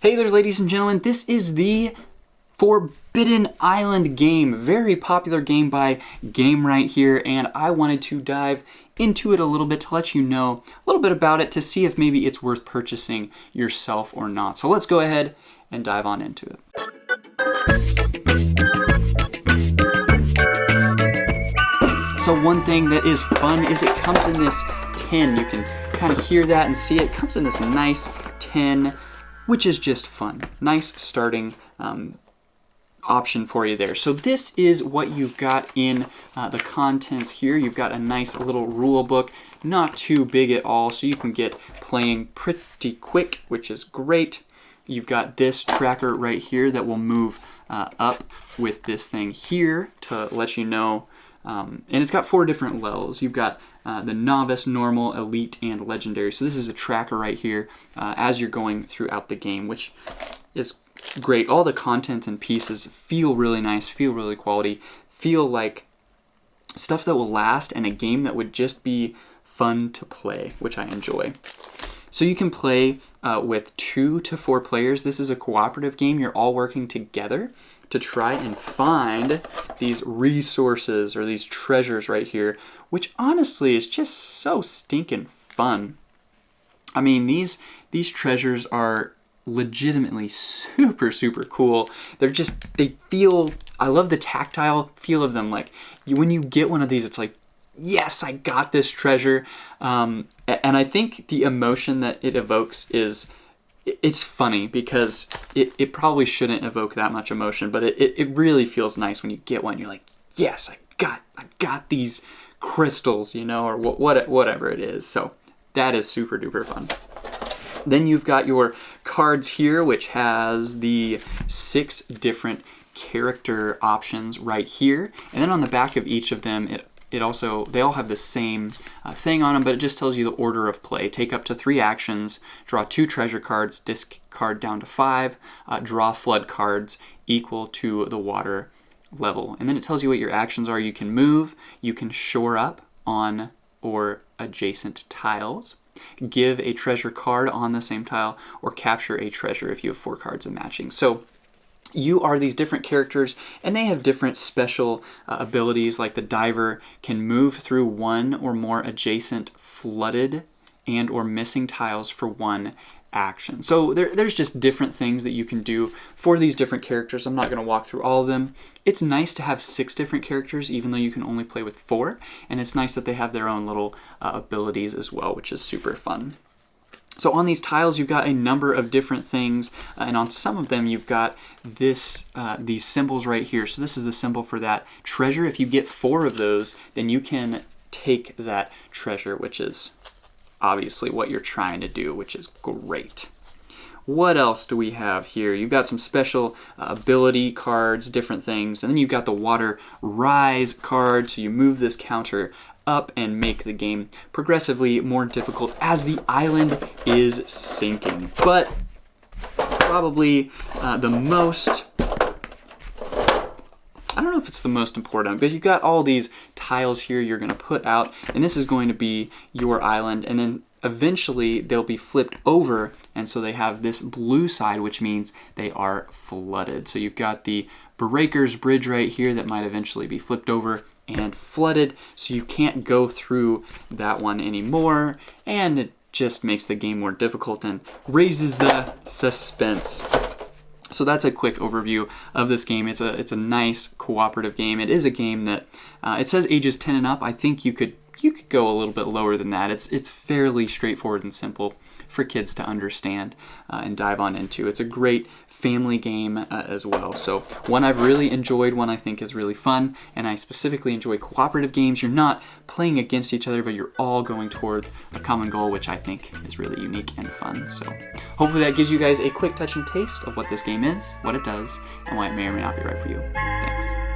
Hey there, ladies and gentlemen. This is the Forbidden Island game. Very popular game by Gamewright here, and I wanted to dive into it a little bit to let you know a little bit about it to see if maybe it's worth purchasing yourself or not. So let's go ahead and dive on into it. So one thing that is fun is it comes in this tin. You can kind of hear that and see it. It comes in this nice tin, which is just fun. Nice starting option for you there. So this is what you've got in the contents here. You've got a nice little rule book, not too big at all, so you can get playing pretty quick, which is great. You've got this tracker right here that will move up with this thing here to let you know. And it's got 4 different levels. You've got the novice, normal, elite, and legendary. So this is a tracker right here as you're going throughout the game, which is great. All the content and pieces feel really nice, feel really quality, feel like stuff that will last and a game that would just be fun to play, which I enjoy. So you can play with 2 to 4 players. This is a cooperative game. You're all working together to try and find these resources or these treasures right here, which honestly is just so stinking fun. I mean, these treasures are legitimately super cool. They feel, I love the tactile feel of them. Like when you get one of these, it's like, yes, I got this treasure. And I think the emotion that it evokes is, it's funny because it probably shouldn't evoke that much emotion, but it really feels nice when you get one. You're like, yes, I got these crystals, you know, or whatever it is. So that is super duper fun. Then you've got your cards here, which has the 6 different character options right here. And then on the back of each of them, they all have the same thing on them, but it just tells you the order of play. Take up to 3 actions, draw 2 treasure cards, discard down to 5, draw flood cards equal to the water level. And then it tells you what your actions are. You can move, you can shore up on or adjacent tiles, give a treasure card on the same tile, or capture a treasure if you have 4 cards of matching. So you are these different characters, and they have different special abilities, like the diver can move through 1 or more adjacent flooded and or missing tiles for 1 action. So there's just different things that you can do for these different characters. I'm not going to walk through all of them. It's nice to have 6 different characters, even though you can only play with 4, and it's nice that they have their own little abilities as well, which is super fun. So on these tiles, you've got a number of different things, and on some of them, you've got these symbols right here. So this is the symbol for that treasure. If you get 4 of those, then you can take that treasure, which is obviously what you're trying to do, which is great. What else do we have here? You've got some special ability cards, different things, and then you've got the water rise card, so you move this counter up and make the game progressively more difficult as the island is sinking. But probably the most, I don't know if it's the most important, but you've got all these tiles here you're going to put out, and this is going to be your island, and then eventually they'll be flipped over, and so they have this blue side, which means they are flooded. So you've got the Breaker's Bridge right here that might eventually be flipped over and flooded, so you can't go through that one anymore, and it just makes the game more difficult and raises the suspense. So that's a quick overview of this game. It's a nice cooperative game. It is a game that it says ages 10 and up. I think you could go a little bit lower than that. It's fairly straightforward and simple for kids to understand and dive on into. It's a great family game as well. So one I've really enjoyed, one I think is really fun, and I specifically enjoy cooperative games. You're not playing against each other, but you're all going towards a common goal, which I think is really unique and fun. So hopefully that gives you guys a quick touch and taste of what this game is, what it does, and why it may or may not be right for you. Thanks.